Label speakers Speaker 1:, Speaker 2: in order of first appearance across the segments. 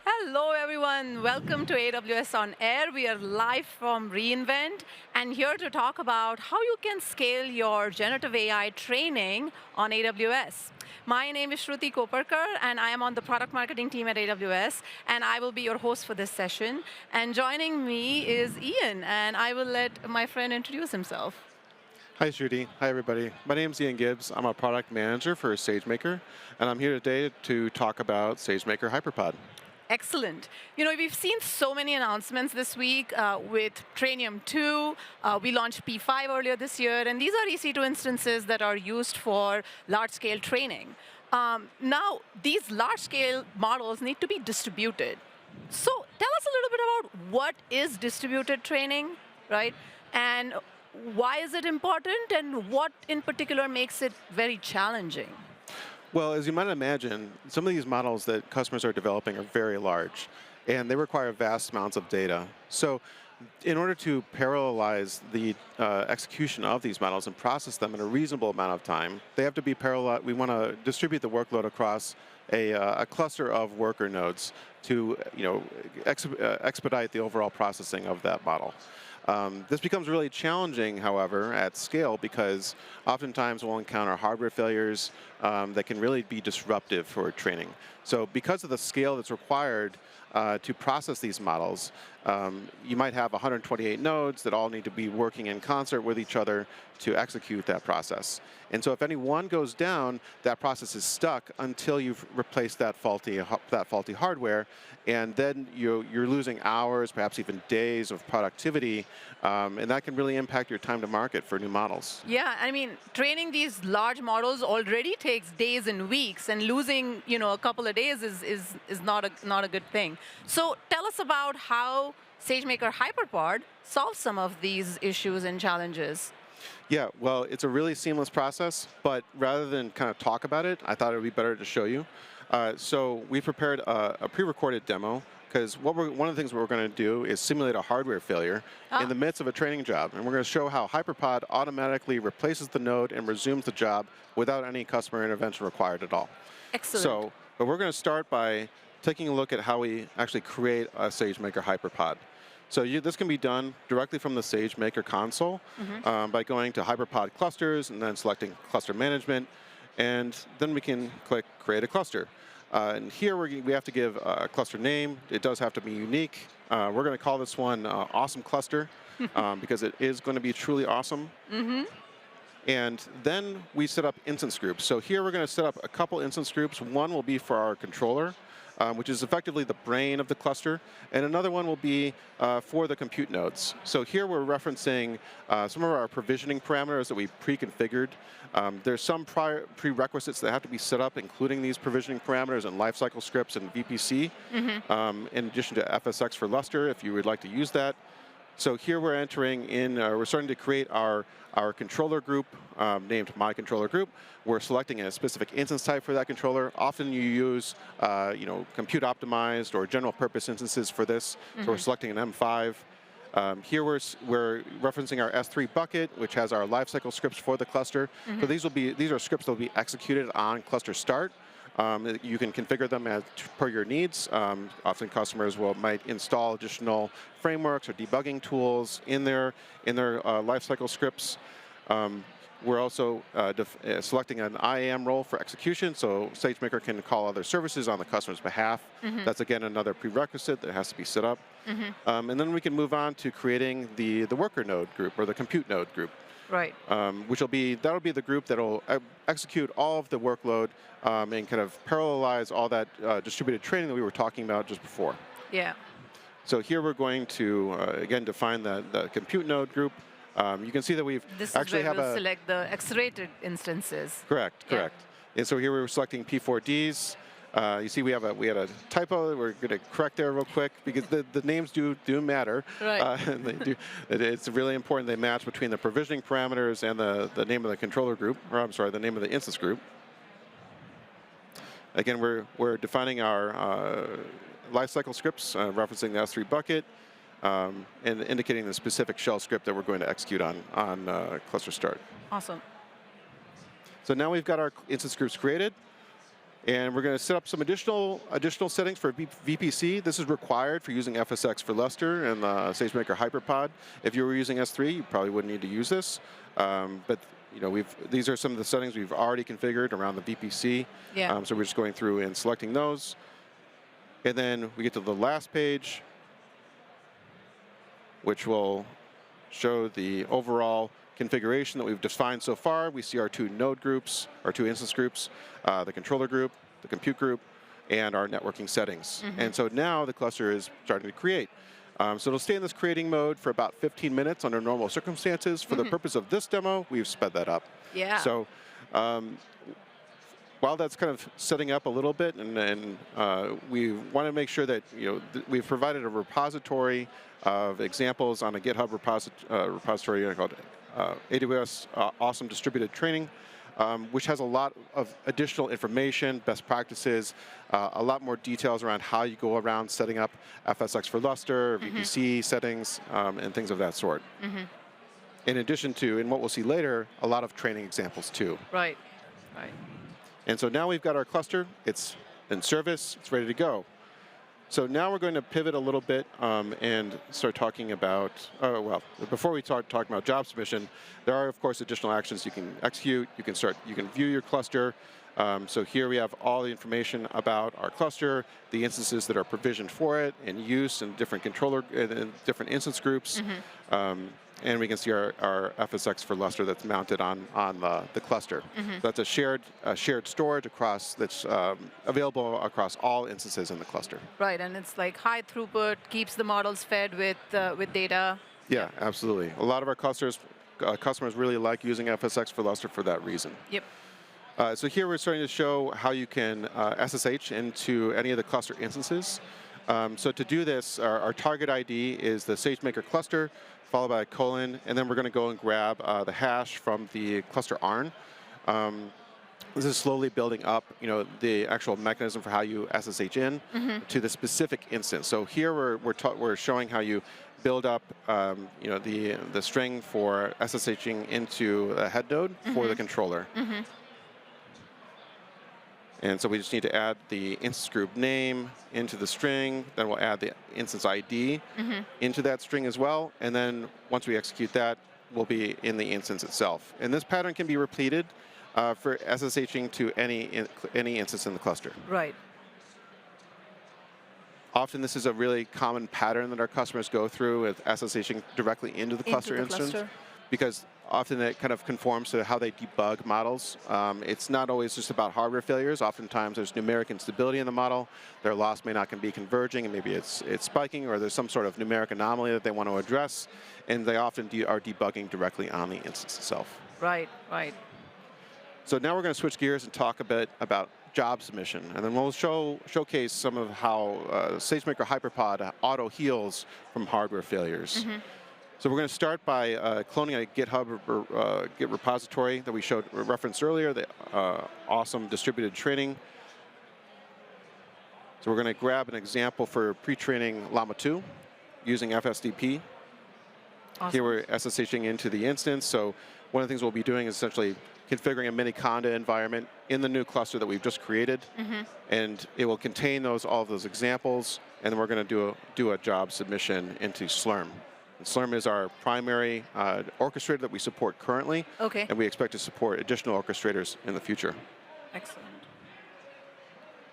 Speaker 1: Hello, everyone. Welcome to AWS On Air. We are live from reInvent and here to talk about how you can scale your generative AI training on AWS. My name is Shruti Koparkar, and I am on the product marketing team at AWS, and I will be your host for this session. And joining me is Ian, and I will let my friend introduce himself.
Speaker 2: Hi, Shruti. Hi, everybody. My name is Ian Gibbs. I'm a product manager for SageMaker, and I'm here today to talk about SageMaker Hyperpod.
Speaker 1: Excellent. You know, we've seen so many announcements this week with Trainium 2. We launched P5 earlier this year, and these are EC2 instances that are used for large-scale training. Now, these large-scale models need to be distributed. So tell us a little bit about what is distributed training, right? And why is it important, and what in particular makes it very challenging?
Speaker 2: Well, as you might imagine, some of these models that customers are developing are very large, and they require vast amounts of data. So in order to parallelize the execution of these models and process them in a reasonable amount of time, they have to be parallel. We want to distribute the workload across a cluster of worker nodes to expedite the overall processing of that model. This becomes really challenging, however, at scale because oftentimes we'll encounter hardware failures that can really be disruptive for training. So because of the scale that's required to process these models, you might have 128 nodes that all need to be working in concert with each other to execute that process. And so if any one goes down, that process is stuck until you've replaced that faulty hardware, and then you're losing hours, perhaps even days of productivity, and that can really impact your time to market for new models.
Speaker 1: Yeah, I mean, training these large models already takes days and weeks, and losing, a couple of days is not a good thing. So tell us about how SageMaker Hyperpod solves some of these issues and challenges.
Speaker 2: Yeah, well, it's a really seamless process, but rather than kind of talk about it, I thought it would be better to show you. So we prepared a pre-recorded demo, because one of the things we're going to do is simulate a hardware failure in the midst of a training job. And we're going to show how Hyperpod automatically replaces the node and resumes the job without any customer intervention required at all.
Speaker 1: Excellent.
Speaker 2: But we're going to start by taking a look at how we actually create a SageMaker Hyperpod. So this can be done directly from the SageMaker console by going to Hyperpod clusters and then selecting cluster management. And then we can click create a cluster. And here we have to give a cluster name. It does have to be unique. We're going to call this one Awesome Cluster because it is going to be truly awesome. And then we set up instance groups. So here we're going to set up a couple instance groups. One will be for our controller, which is effectively the brain of the cluster. And another one will be for the compute nodes. So here we're referencing some of our provisioning parameters that we pre-configured. There's some prerequisites that have to be set up, including these provisioning parameters and lifecycle scripts and VPC, in addition to FSX for Lustre, if you would like to use that. So here we're entering in, we're starting to create our controller group named My Controller Group. We're selecting a specific instance type for that controller. Often you use, compute optimized or general purpose instances for this. So we're selecting an M5. Here we're referencing our S3 bucket, which has our lifecycle scripts for the cluster. So these are scripts that will be executed on cluster start. You can configure them as per your needs. Often customers might install additional frameworks or debugging tools in their lifecycle scripts. We're also selecting an IAM role for execution, so SageMaker can call other services on the customer's behalf. That's, again, another prerequisite that has to be set up. And then we can move on to creating the worker node group or the compute node group.
Speaker 1: Right.
Speaker 2: That'll be the group that'll execute all of the workload and kind of parallelize all that distributed training that we were talking about just before.
Speaker 1: Yeah.
Speaker 2: So here we're going to, again, define the compute node group. You can see that we've actually have
Speaker 1: we'll select the accelerated instances.
Speaker 2: Correct. And so here we're selecting P4Ds. You see we had a typo. We're going to correct there real quick because the names do matter.
Speaker 1: Right.
Speaker 2: It's really important they match between the provisioning parameters and the name of the controller group, or I'm sorry, the name of the instance group. Again, we're defining our lifecycle scripts, referencing the S3 bucket, and indicating the specific shell script that we're going to execute on cluster start.
Speaker 1: Awesome.
Speaker 2: So now we've got our instance groups created. And we're going to set up some additional settings for VPC. This is required for using FSX for Lustre and the SageMaker Hyperpod. If you were using S3, you probably wouldn't need to use this. But these are some of the settings we've already configured around the VPC.
Speaker 1: Yeah.
Speaker 2: So we're just going through and selecting those. And then we get to the last page, which will show the overall configuration that we've defined so far. We see our 2 node groups, our 2 instance groups, the controller group, the compute group, and our networking settings. And so now the cluster is starting to create. So it'll stay in this creating mode for about 15 minutes under normal circumstances. For the purpose of this demo, we've sped that up.
Speaker 1: Yeah.
Speaker 2: So while that's kind of setting up a little bit, and we want to make sure that we've provided a repository of examples on a GitHub repository called AWS Awesome Distributed Training, which has a lot of additional information, best practices, a lot more details around how you go around setting up FSX for Lustre, VPC settings, and things of that sort. In addition to, and what we'll see later, a lot of training examples too.
Speaker 1: Right, right.
Speaker 2: And so now we've got our cluster, it's in service, it's ready to go. So now we're going to pivot a little bit and start talking about, well, before we start talking about job submission, there are, of course, additional actions you can execute. You can view your cluster. So here we have all the information about our cluster, the instances that are provisioned for it, and use in different controller, in different instance groups. And we can see our FSX for Lustre that's mounted on the cluster. So that's a shared storage across that's available across all instances in the cluster.
Speaker 1: Right, and it's like high throughput, keeps the models fed with data.
Speaker 2: Yeah, absolutely. A lot of our customers really like using FSX for Lustre for that reason.
Speaker 1: Yep.
Speaker 2: So here we're starting to show how you can SSH into any of the cluster instances. So to do this, our target ID is the SageMaker cluster, followed by a colon, and then we're going to go and grab the hash from the cluster ARN. This is slowly building up, the actual mechanism for how you SSH in to the specific instance. So here we're showing how you build up, the string for SSHing into a head node for the controller. And so we just need to add the instance group name into the string. Then we'll add the instance ID into that string as well. And then once we execute that, we'll be in the instance itself. And this pattern can be repeated for SSHing to any instance in the cluster.
Speaker 1: Right.
Speaker 2: Often this is a really common pattern that our customers go through with SSHing directly into the cluster instance. Because often it kind of conforms to how they debug models. It's not always just about hardware failures. Oftentimes there's numeric instability in the model. Their loss may not be converging, and maybe it's spiking, or there's some sort of numeric anomaly that they want to address, and they often are debugging directly on the instance itself.
Speaker 1: Right, right.
Speaker 2: So now we're going to switch gears and talk a bit about job submission, and then we'll showcase some of how SageMaker Hyperpod auto heals from hardware failures. So we're going to start by cloning a GitHub Git repository that we referenced earlier, the awesome distributed training. So we're going to grab an example for pre-training Llama 2 using FSDP.
Speaker 1: Awesome.
Speaker 2: Here we're SSHing into the instance. So one of the things we'll be doing is essentially configuring a mini Conda environment in the new cluster that we've just created. And it will contain all of those examples. And then we're going to do a job submission into Slurm. Slurm is our primary orchestrator that we support currently, and we expect to support additional orchestrators in the future.
Speaker 1: Excellent.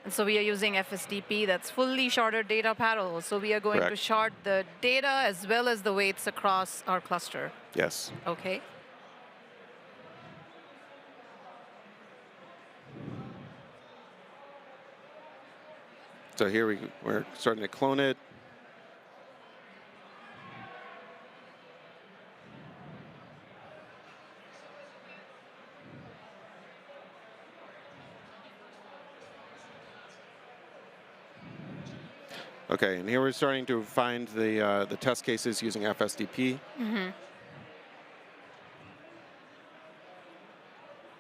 Speaker 1: And so we are using FSDP, that's fully sharded data parallel. So we are going to shard the data as well as the weights across our cluster.
Speaker 2: Yes.
Speaker 1: Okay.
Speaker 2: So here we're starting to clone it. Okay, and here we're starting to find the test cases using FSDP.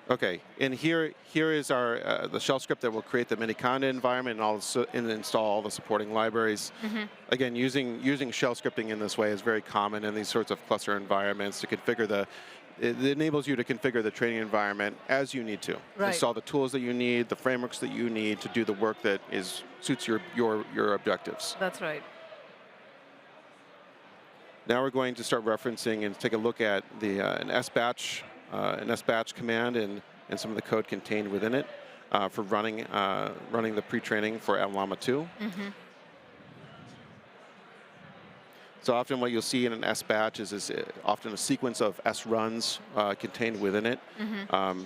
Speaker 2: Okay, and here is our the shell script that will create the Miniconda environment and install all the supporting libraries. Again, using shell scripting in this way is very common in these sorts of cluster environments to configure it enables you to configure the training environment as you need to.
Speaker 1: Right.
Speaker 2: Install the tools that you need, the frameworks that you need to do the work that suits your objectives.
Speaker 1: That's right.
Speaker 2: Now we're going to start referencing and take a look at the an SBatch command and some of the code contained within it for running the pre-training for Llama 2.
Speaker 1: Mm-hmm.
Speaker 2: So often what you'll see in an SBatch is often a sequence of SRuns contained within it.
Speaker 1: Mm-hmm.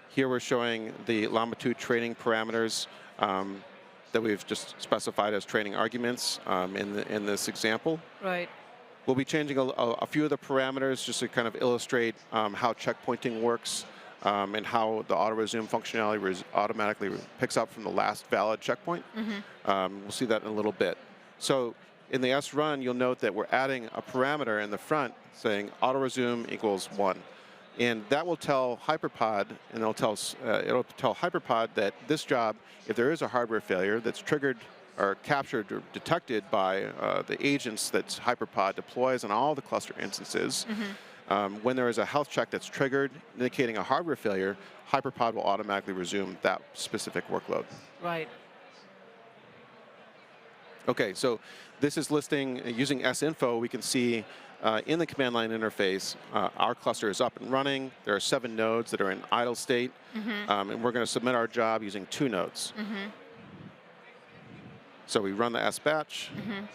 Speaker 2: Here we're showing the Llama 2 training parameters that we've just specified as training arguments in this example.
Speaker 1: Right.
Speaker 2: We'll be changing a few of the parameters just to kind of illustrate how checkpointing works and how the auto-resume functionality automatically picks up from the last valid checkpoint.
Speaker 1: Mm-hmm.
Speaker 2: We'll see that in a little bit. So in the SRun, you'll note that we're adding a parameter in the front saying auto-resume equals 1. And that will tell Hyperpod, and it'll tell Hyperpod that this job, if there is a hardware failure that's triggered or captured or detected by the agents that Hyperpod deploys on all the cluster instances.
Speaker 1: Mm-hmm.
Speaker 2: When there is a health check that's triggered indicating a hardware failure, Hyperpod will automatically resume that specific workload.
Speaker 1: Right.
Speaker 2: Okay, so this is listing, using sinfo, we can see in the command line interface, our cluster is up and running. There are 7 nodes that are in idle state,
Speaker 1: Mm-hmm.
Speaker 2: And we're going to submit our job using 2 nodes.
Speaker 1: Mm-hmm.
Speaker 2: So we run the SBatch.
Speaker 1: Mm-hmm.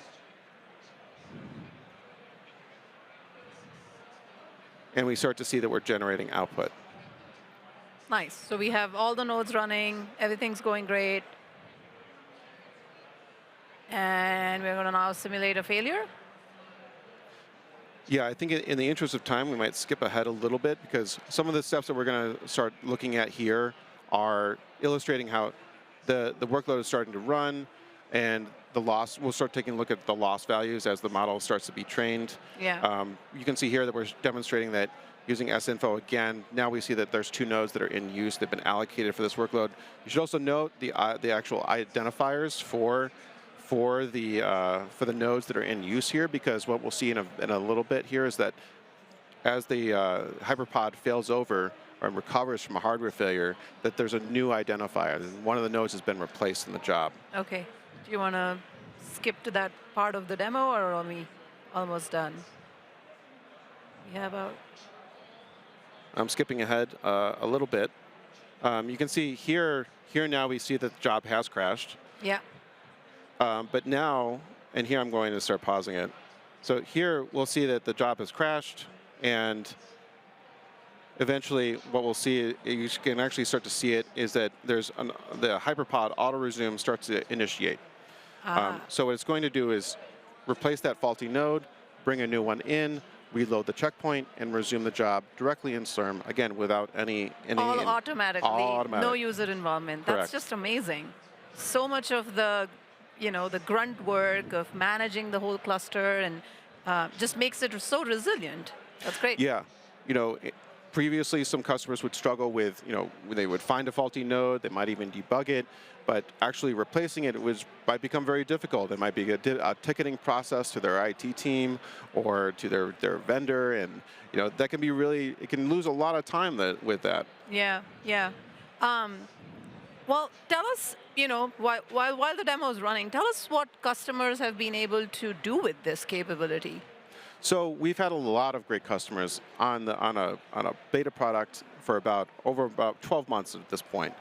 Speaker 2: And we start to see that we're generating output.
Speaker 1: Nice. So we have all the nodes running. Everything's going great. And we're going to now simulate a failure.
Speaker 2: Yeah, I think in the interest of time, we might skip ahead a little bit because some of the steps that we're going to start looking at here are illustrating how the workload is starting to run, and the loss. We'll start taking a look at the loss values as the model starts to be trained.
Speaker 1: Yeah.
Speaker 2: You can see here that we're demonstrating that using sinfo again. Now we see that there's 2 nodes that are in use. They've been allocated for this workload. You should also note the actual identifiers for the nodes that are in use here, because what we'll see in a little bit here is that as the Hyperpod fails over or recovers from a hardware failure, that there's a new identifier. One of the nodes has been replaced in the job.
Speaker 1: Okay. Do you want to skip to that part of the demo, or are we almost done? We have about...
Speaker 2: I'm skipping ahead a little bit. You can see here now we see that the job has crashed.
Speaker 1: Yeah.
Speaker 2: But now, and here I'm going to start pausing it. So here we'll see that the job has crashed, and eventually what we'll see, you can actually start to see it, is that there's the Hyperpod auto-resume starts to initiate. So what it's going to do is replace that faulty node, bring a new one in, reload the checkpoint, and resume the job directly in Slurm, again, without any
Speaker 1: all automatically,
Speaker 2: all automatic.
Speaker 1: No user involvement. That's
Speaker 2: Correct.
Speaker 1: just amazing. So much of the, the grunt work of managing the whole cluster and just makes it so resilient. That's great.
Speaker 2: Yeah. Previously, some customers would struggle with, they would find a faulty node, they might even debug it, but actually replacing it might become very difficult. It might be a ticketing process to their IT team or to their vendor, and that can be it can lose a lot of time with that.
Speaker 1: Yeah, yeah. Well, tell us, while the demo is running, tell us what customers have been able to do with this capability.
Speaker 2: So we've had a lot of great customers on a beta product for over about 12 months at this point.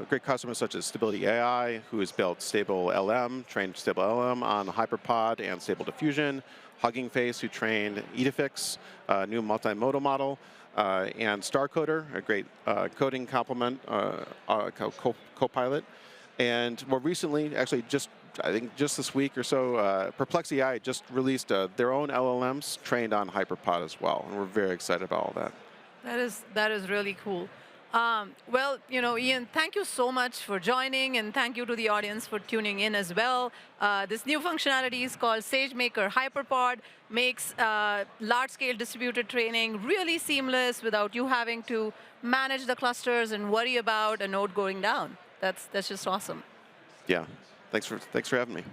Speaker 2: Great customers such as Stability AI, who has built Stable LM, trained Stable LM on Hyperpod and Stable Diffusion. Hugging Face, who trained Edifix, a new multimodal model, and StarCoder, a great coding complement co-pilot. And more recently, actually I think just this week or so, Perplexity AI just released their own LLMs trained on Hyperpod as well, and we're very excited about all that.
Speaker 1: That is really cool. Well, Ian, thank you so much for joining, and thank you to the audience for tuning in as well. This new functionality is called SageMaker Hyperpod, makes large-scale distributed training really seamless without you having to manage the clusters and worry about a node going down. That's just awesome.
Speaker 2: Yeah. Thanks for having me.